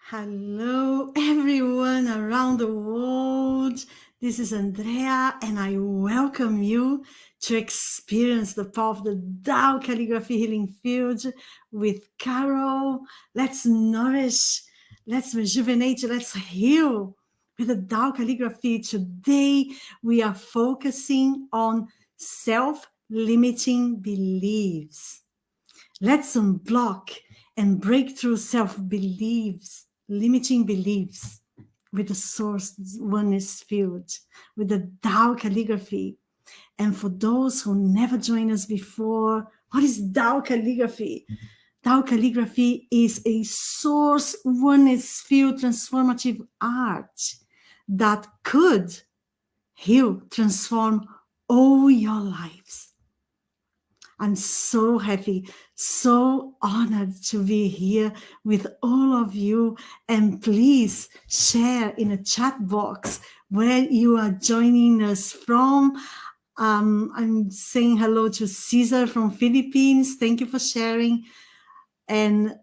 Hello, everyone around the world. This is Andrea, and I welcome you to experience the power of the Tao Calligraphy Healing Field with Carol. Let's nourish, let's rejuvenate, let's heal with the Tao Calligraphy. Today, we are focusing on self limiting beliefs. Let's unblock and break through self-beliefs, limiting beliefs with the source oneness field, with the Tao calligraphy. And for those who never joined us before, what is Tao calligraphy? Tao calligraphy is a source oneness field transformative art that could heal, transform all your lives. I'm so happy, so honored to be here with all of you. And please share in a chat box where you are joining us from. I'm saying hello to Cesar from Philippines. Thank you for sharing. And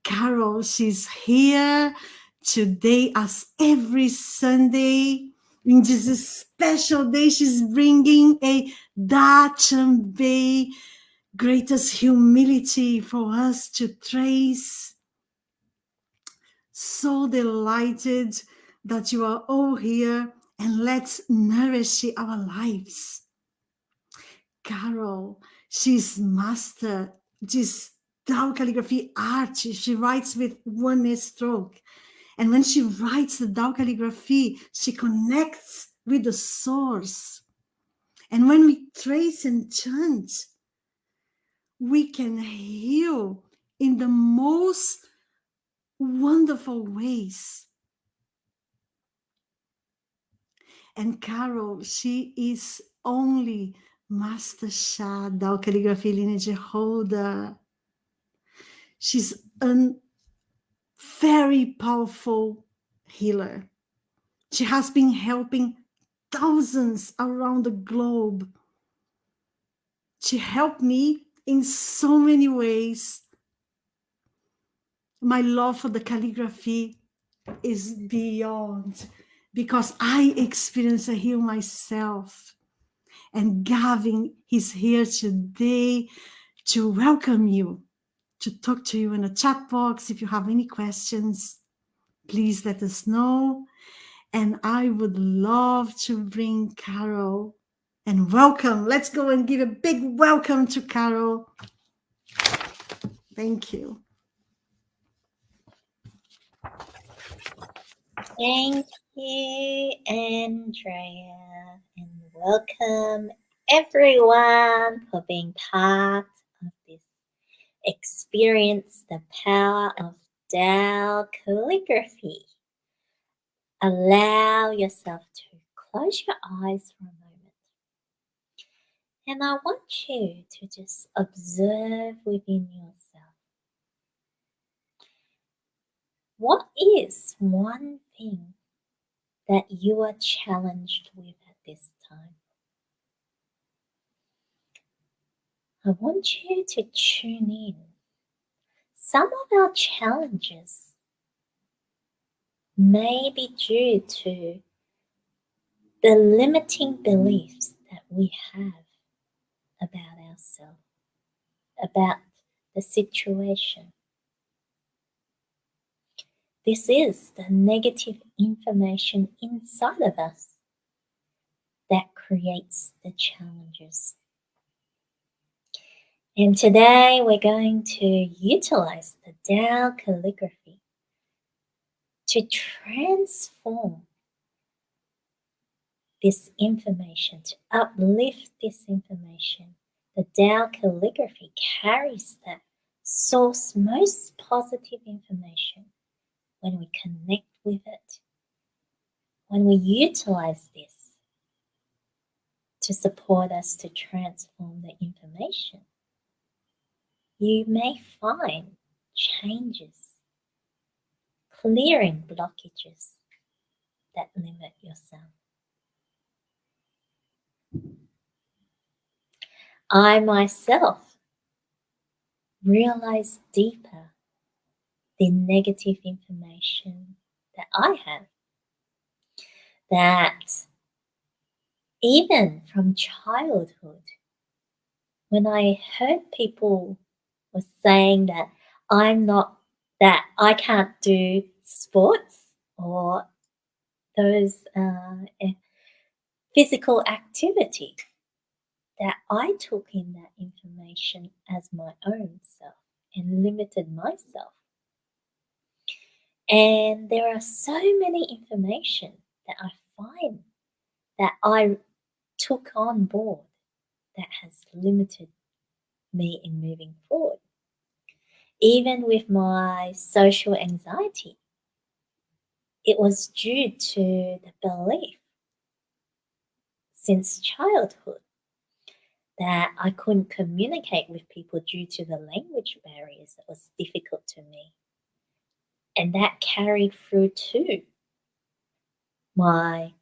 Carol, she's here today as every Sunday. In this special day, she's bringing a Qian Bei greatest humility for us to trace. So delighted that you are all here, and let's nourish our lives. Carol, she's master this Tao calligraphy art. She writes with one stroke. And when she writes the Tao calligraphy, she connects with the source. And when we trace and chant, we can heal in the most wonderful ways. And Carol, she is only Master Sha Tao Calligraphy lineage holder. She's a very powerful healer. She has been helping thousands around the globe. She helped me in so many ways. My love for the calligraphy is beyond, because I experience a heal myself. And Gavin is here today to welcome you, to talk to you in the chat box. If you have any questions, please let us know. And I would love to bring Carol and welcome. Let's go and give a big welcome to Carol. Thank you. Thank you, Andrea, and welcome everyone for being part of this experience, the power of Tao calligraphy. Allow yourself to close your eyes for a moment. And I want you to just observe within yourself. What is one thing that you are challenged with at this time? I want you to tune in. Some of our challenges may be due to the limiting beliefs that we have about ourselves, about the situation. This is the negative information inside of us that creates the challenges. And today we're going to utilize the Tao calligraphy to transform this information, to uplift this information. The Tao calligraphy carries that source most positive information when we connect with it, when we utilize this to support us to transform the information. You may find changes, clearing blockages that limit yourself. I myself realize deeper the negative information that I have. That even from childhood, when I heard people were saying that that I can't do sports or those physical activity, that I took in that information as my own self and limited myself. And there are so many information that I find that I took on board that has limited me in moving forward. Even with my social anxiety, it was due to the belief since childhood that I couldn't communicate with people due to the language barriers that was difficult to me. And that carried through to my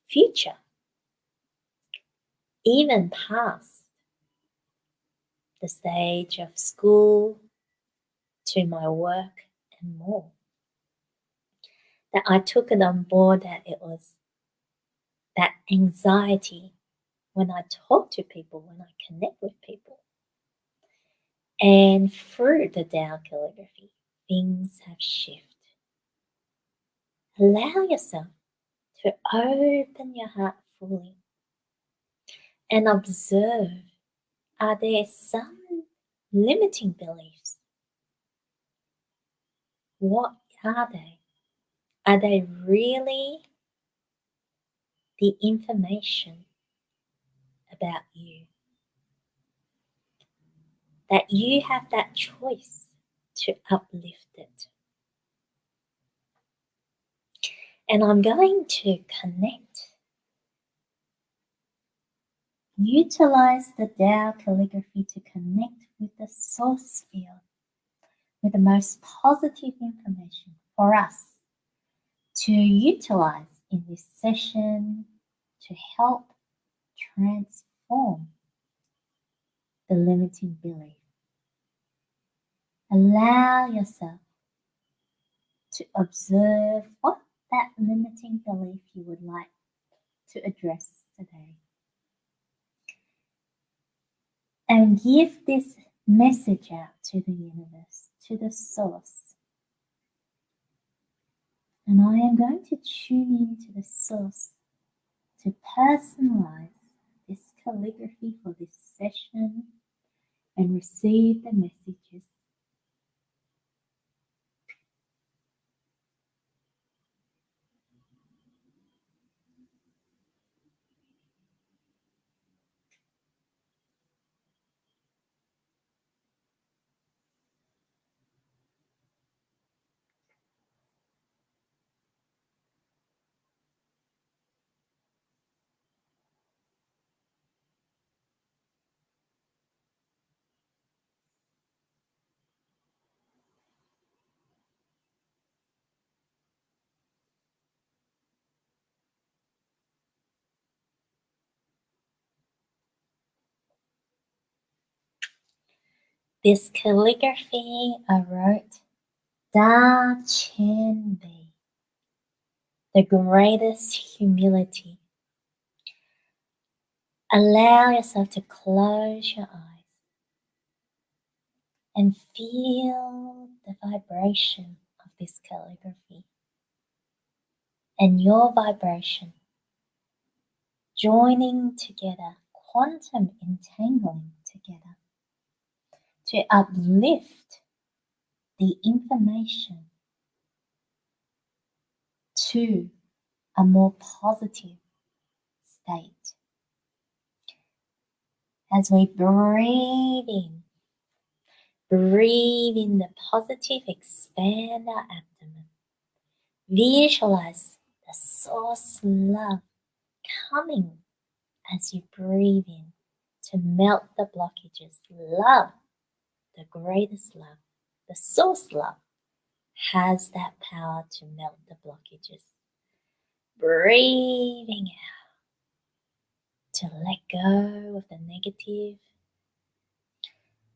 future, even past the stage of school to my work and more. That I took it on board that it was that anxiety when I talk to people, when I connect with people. And through the Tao Calligraphy, things have shifted. Allow yourself to open your heart fully and observe, are there some limiting beliefs? What are they? Are they really the information about you? That you have that choice to uplift it. And I'm going to connect. Utilize the Tao Calligraphy to connect with the source field, with the most positive information for us to utilize in this session to help transform the limiting belief. Allow yourself to observe what that limiting belief you would like to address today. And give this message out to the universe, to the source. And I am going to tune into the source to personalize this calligraphy for this session and receive the messages. This calligraphy I wrote Qian Bei, the greatest humility. Allow yourself to close your eyes and feel the vibration of this calligraphy and your vibration joining together, quantum entangling together to uplift the information to a more positive state. As we breathe in the positive, expand our abdomen. Visualize the source love coming as you breathe in to melt the blockages. Love, the greatest love, the source love, has that power to melt the blockages. Breathing out to let go of the negative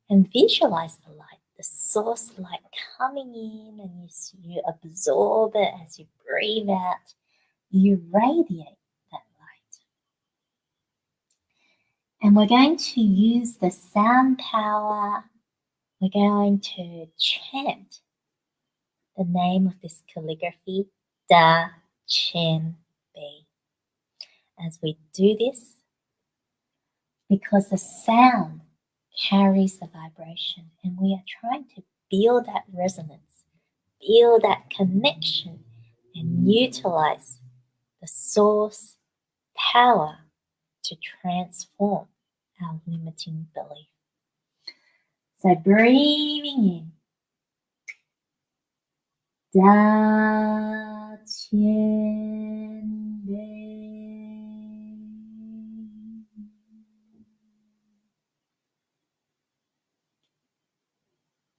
and visualize the light, the source light coming in and you absorb it as you breathe out, you radiate that light. And we're going to use the sound power. We're going to chant the name of this calligraphy, Da Qian Bei. As we do this, because the sound carries the vibration, and we are trying to build that resonance, build that connection, and utilize the source power to transform our limiting belief. So breathing in, Da Qian Bei.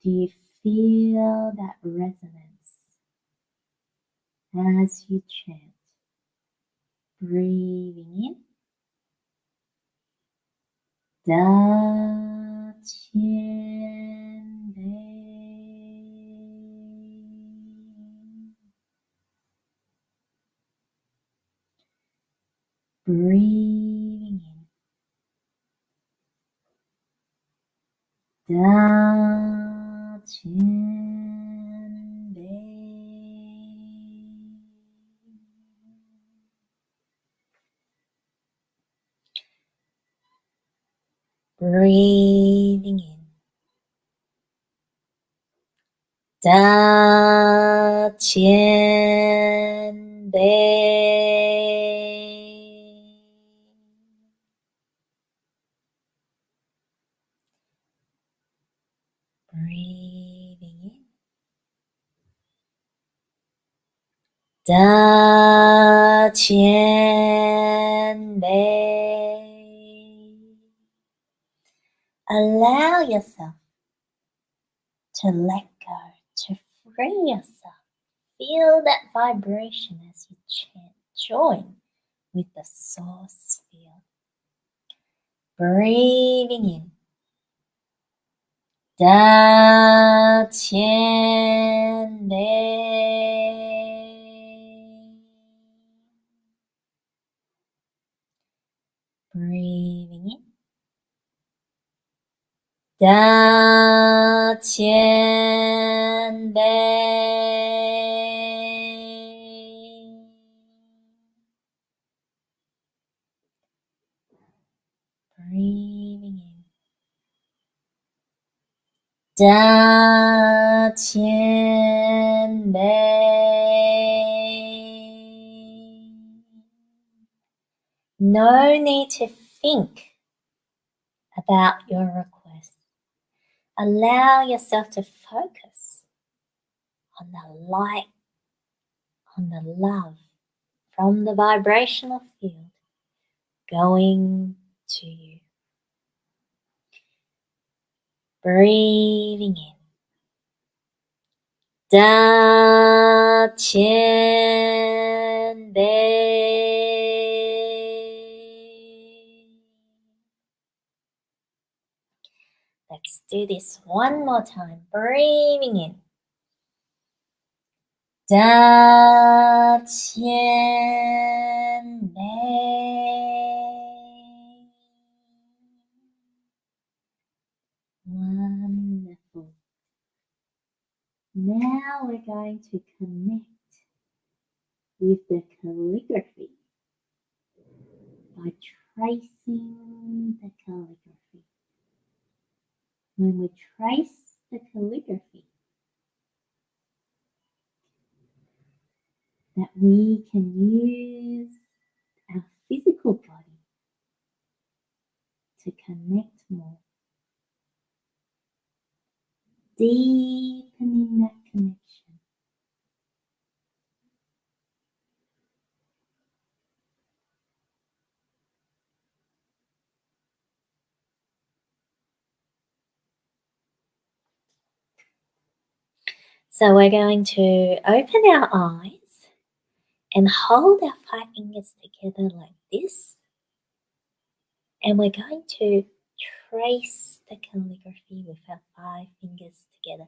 Do you feel that resonance as you chant? Breathing in, Da Qian Bei. Breathing in, Da Qian Bei. Breathing in, Da Qian Bei. Breathing in, Da Qian Bei. Allow yourself to let go, to free yourself. Feel that vibration as you chant. Join with the source field. Breathing in, Da Qian Bei. Breathing in, Da Qian Bei. Breathing in, Da Qian Bei. No need to think about your request. Allow yourself to focus on the light, on the love from the vibrational field going to you. Breathing in, Da Qian Bei. Let's do this one more time. Breathing in, Da Qian Bei. Wonderful. Now we're going to connect with the calligraphy by tracing the calligraphy. When we trace the calligraphy, that we can use our physical body to connect more, deepening that connection. So we're going to open our eyes and hold our 5 fingers together like this. And we're going to trace the calligraphy with our 5 fingers together.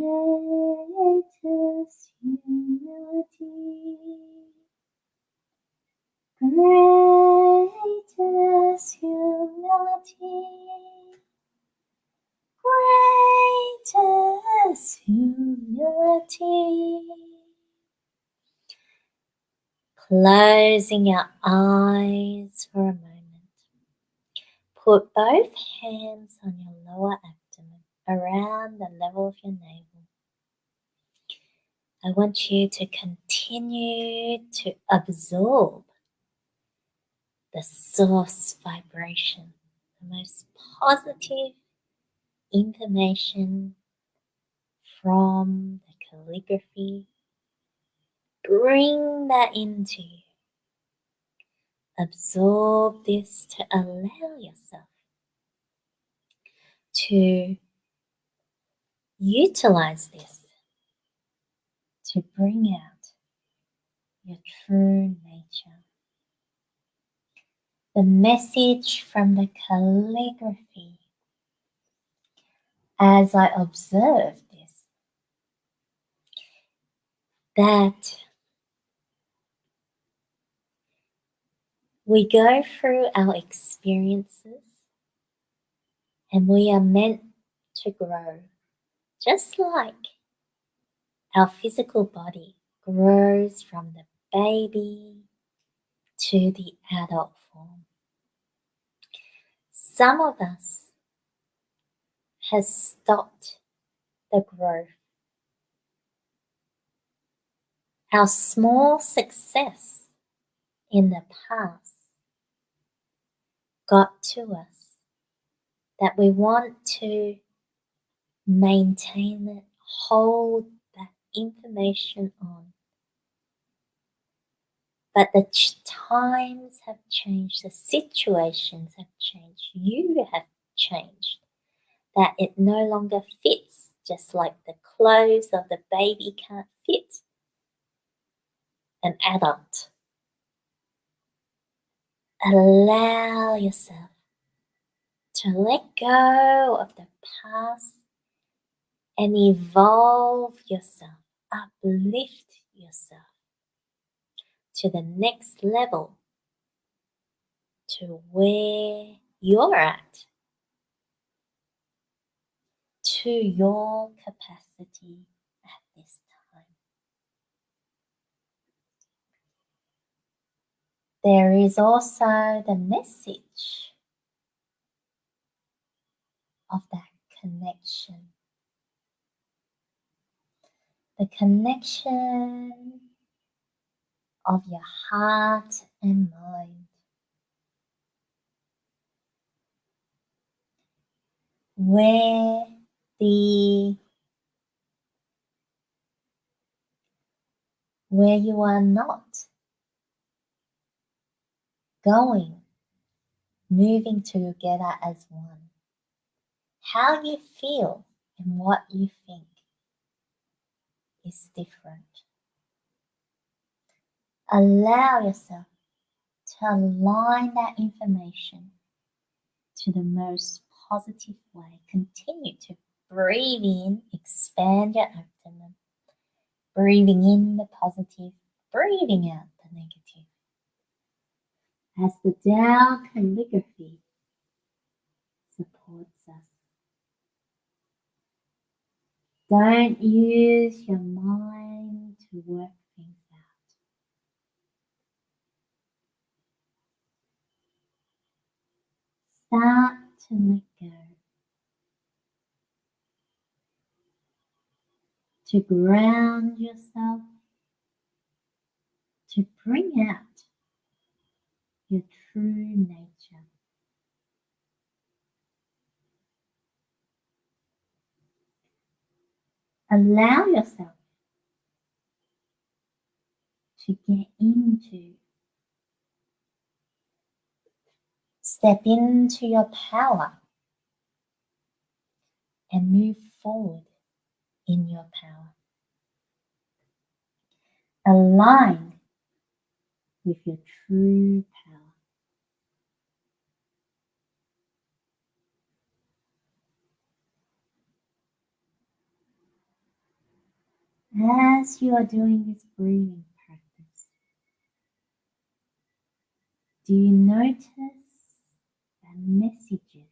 greatest humility, greatest humility, greatest humility. Closing your eyes for a moment. Put both hands on your lower abdomen around the level of your navel. I want you to continue to absorb the source vibration, the most positive information from the calligraphy. Bring that into you. Absorb this to allow yourself to utilize this to bring out your true nature. The message from the calligraphy as I observed this, that we go through our experiences and we are meant to grow, just like our physical body grows from the baby to the adult form. Some of us has stopped the growth. Our small success in the past got to us that we want to maintain it, hold that information on. But the times have changed, the situations have changed, you have changed, that it no longer fits, just like the clothes of the baby can't fit an adult. Allow yourself to let go of the past and evolve yourself, uplift yourself to the next level, to where you're at, to your capacity at this time. There is also the message of that connection. The connection of your heart and mind. Where you are not going, moving together as one. How you feel and what you think is different. Allow yourself to align that information to the most positive way. Continue to breathe in, expand your abdomen, breathing in the positive, breathing out the negative. As the Tao Calligraphy supports us. Don't use your mind to work things out. Start to let go. To ground yourself. To bring out your true nature. Allow yourself to get into, step into your power and move forward in your power. Align with your true power. As you are doing this breathing practice, do you notice the messages,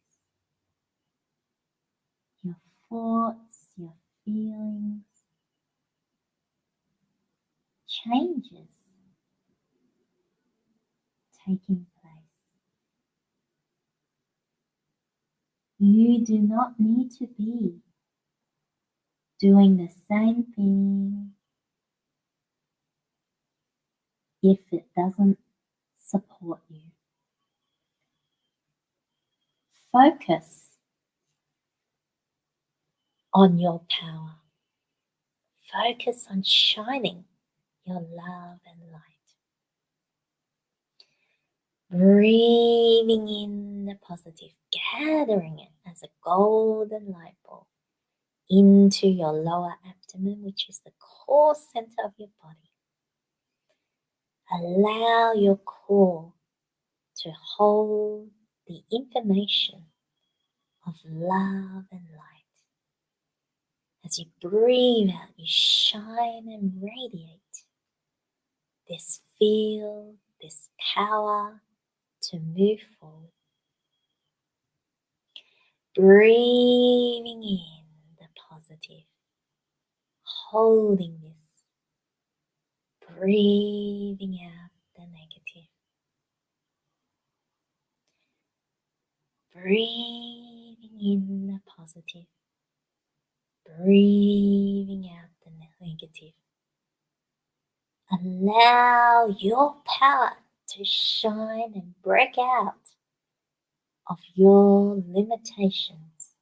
your thoughts, your feelings, changes taking place? You do not need to be doing the same thing if it doesn't support you. Focus on your power. Focus on shining your love and light. Breathing in the positive, gathering it as a golden light ball into your lower abdomen, which is the core center of your body. Allow your core to hold the information of love and light. As you breathe out, you shine and radiate this field, this power to move forward. Breathing in the positive, holding this, breathing out the negative. Breathing in the positive, breathing out the negative. Allow your power to shine and break out of your limitations.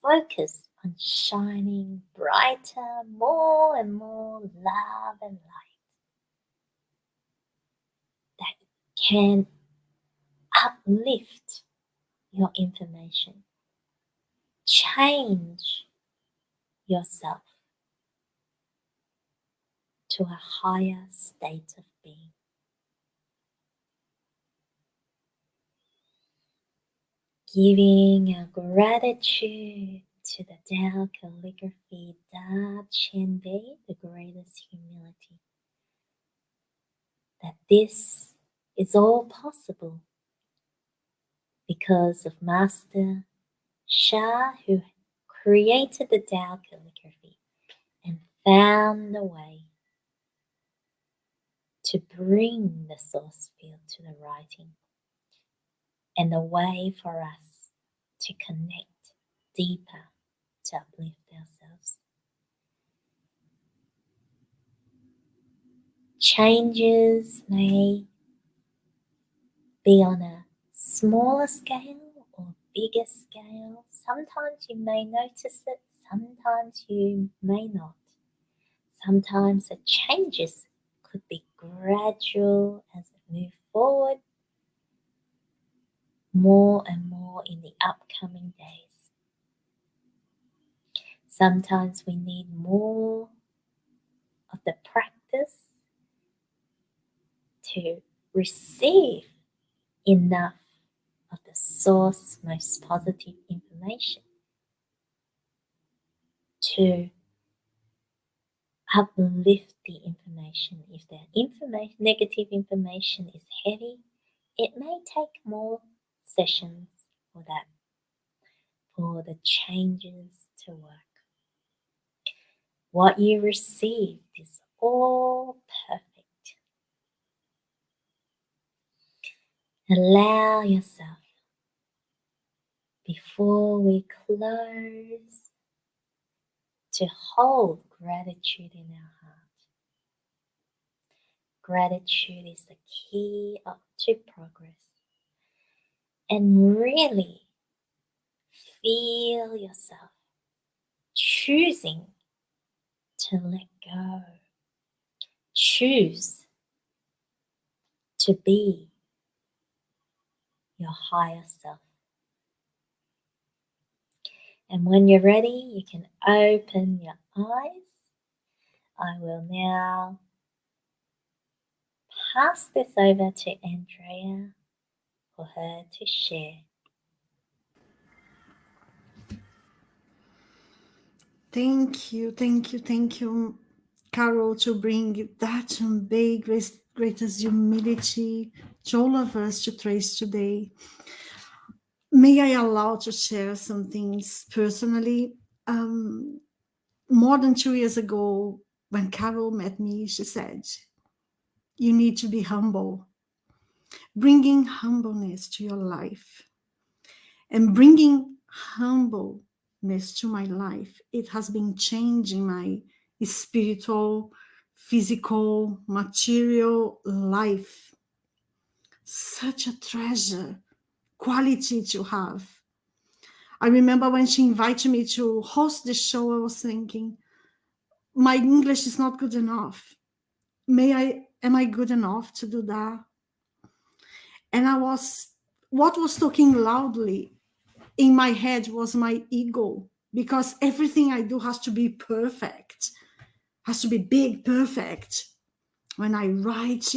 Focus on shining brighter, more and more love and light that can uplift your information. Change yourself to a higher state of being. Giving our gratitude to the Tao Calligraphy, Qian Bei, the greatest humility, that this is all possible because of Master Sha, who created the Tao Calligraphy and found the way to bring the source field to the writing, and a way for us to connect deeper, to uplift ourselves. Changes may be on a smaller scale or bigger scale. Sometimes you may notice it, sometimes you may not. Sometimes the changes could be gradual as we move forward, more and more in the upcoming days. Sometimes we need more of the practice to receive enough of the source most positive information to uplift the information. If the negative information is heavy, it may take more sessions for that, for the changes to work. What you received is all perfect. Allow yourself, before we close, to hold gratitude in our heart. Gratitude is the key to progress. And really feel yourself choosing to let go. Choose to be your higher self. And when you're ready, you can open your eyes. I will now pass this over to Andrea for her to share. Thank you, thank you, thank you, Carol, to bring that Bei greatest humility to all of us to trace today. May I allow to share some things personally? Um, More than 2 years ago, when Carol met me, she said, "You need to be humble." Bringing humbleness to your life and bringing humbleness to my life, it has been changing my spiritual, physical, material life. Such a treasure, quality to have. I remember when she invited me to host the show, I was thinking, my English is not good enough. Am I good enough to do that? And what was talking loudly in my head was my ego, because everything I do has to be perfect, has to be big, perfect. When I write,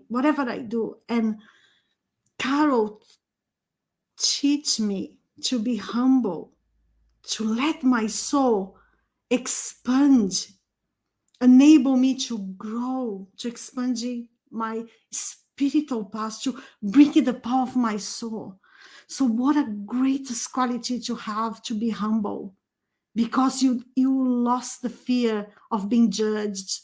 whatever I do. And Carol teach me to be humble, to let my soul expand, enable me to grow, to expand my spiritual path, to bring in the power of my soul. So what a greatest quality to have, to be humble, because you lost the fear of being judged.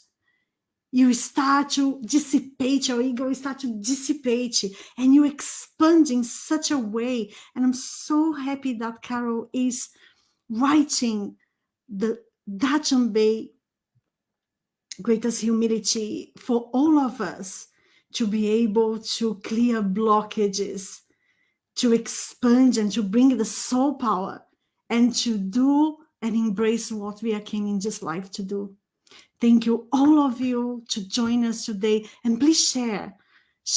You start to dissipate, your ego start to dissipate, and you expand in such a way. And I'm so happy that Carol is writing the Qian Bei greatest humility for all of us, to be able to clear blockages, to expand and to bring the soul power, and to do and embrace what we are came in this life to do. Thank you, all of you, to join us today. And please share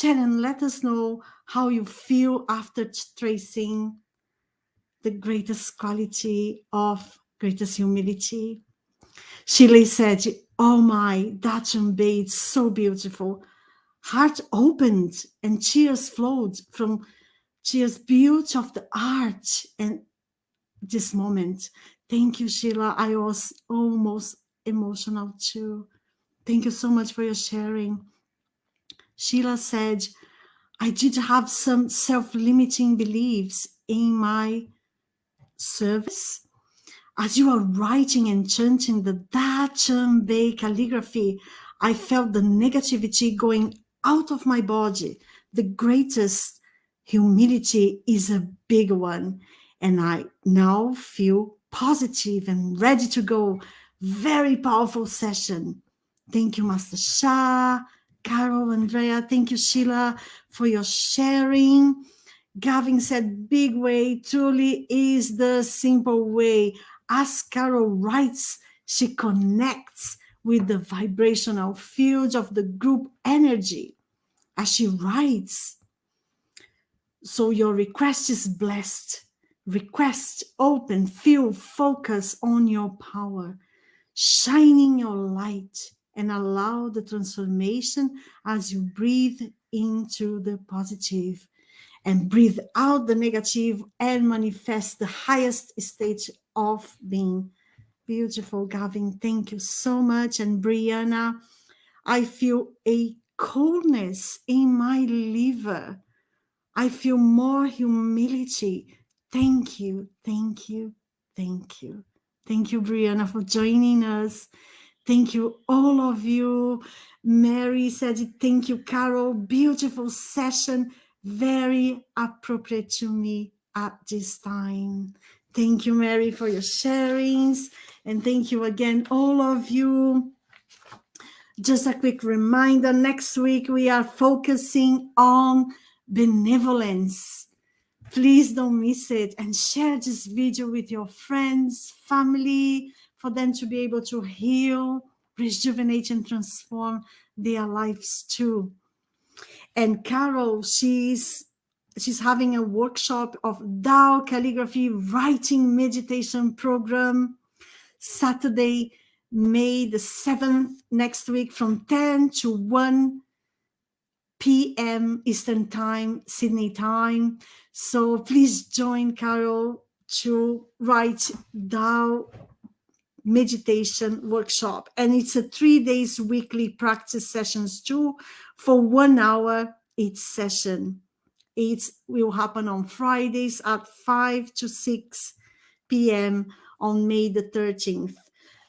and let us know how you feel after tracing the greatest quality of greatest humility. Shirley said, "Oh my, Qian Bei, it's so beautiful." Heart opened and tears flowed from tears, beauty of the art and this moment. Thank you, Sheila. I was almost emotional too. Thank you so much for your sharing. Sheila said, "I did have some self-limiting beliefs in my service." As you are writing and chanting the Qian Bei calligraphy, I felt the negativity going out of my body. The greatest humility is a big one, and I now feel positive and ready to go. Very powerful session. Thank you, Master Shah, Carol, Andrea. Thank you, Sheila, for your sharing. Gavin said, "Big way truly is the simple way." As Carol writes, she connects with the vibrational field of the group energy as she writes. So your request is blessed. Request open, feel, focus on your power, shining your light, and allow the transformation as you breathe into the positive and breathe out the negative and manifest the highest state of being. Beautiful, Gavin. Thank you so much. And Brianna, I feel a coldness in my liver. I feel more humility. Thank you, thank you, thank you. Thank you, Brianna, for joining us. Thank you, all of you. Mary said, "Thank you, Carol. Beautiful session. Very appropriate to me at this time." Thank you, Mary, for your sharings. And thank you again, all of you. Just a quick reminder, next week we are focusing on benevolence. Please don't miss it, and share this video with your friends, family, for them to be able to heal, rejuvenate, and transform their lives too. And Carol, she's having a workshop of Tao Calligraphy writing meditation program, Saturday, May the 7th, next week, from 10 to 1 p.m. Eastern Time, Sydney time. So please join Carol to write Tao meditation workshop, and it's a 3 days weekly practice sessions too, for 1 hour each session. It will happen on Fridays at 5 to 6 p.m. on May the 13th.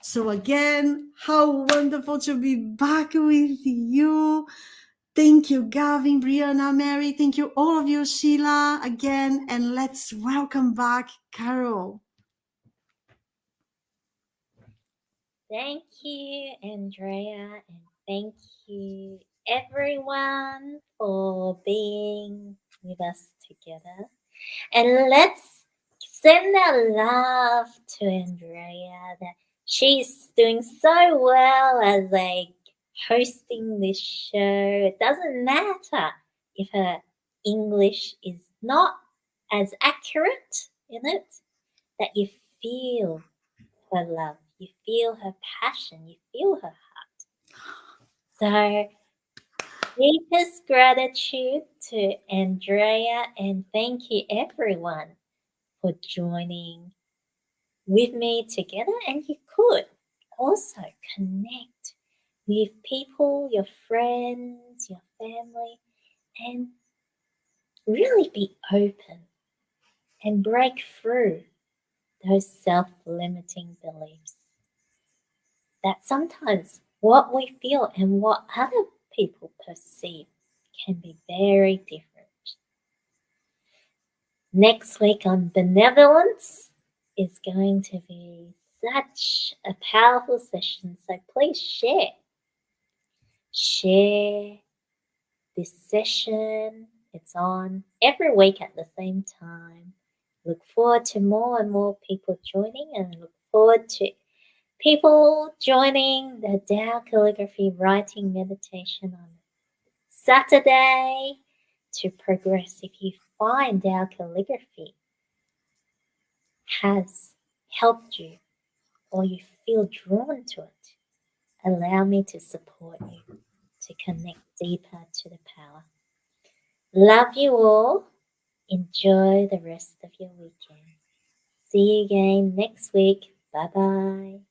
So again, how wonderful to be back with you. Thank you, Gavin, Brianna, Mary. Thank you, all of you, Sheila, again. And let's welcome back Carol. Thank you, Andrea, and thank you, everyone, for being with us together. And let's send our love to Andrea that she's doing so well as a hosting this show. It doesn't matter if her English is not as accurate in it, that you feel her love, you feel her passion, you feel her heart. So deepest gratitude to Andrea, and thank you everyone for joining with me together. And you could also connect with people, your friends, your family, and really be open and break through those self-limiting beliefs that sometimes what we feel and what other people perceive can be very different. Next week on benevolence is going to be such a powerful session, so please share. Share this session. It's on every week at the same time. Look forward to more and more people joining, and look forward to people joining the Tao Calligraphy writing meditation on Saturday to progress. If you find Tao Calligraphy has helped you or you feel drawn to it, allow me to support you to connect deeper to the power. Love you all. Enjoy the rest of your weekend. See you again next week. Bye bye.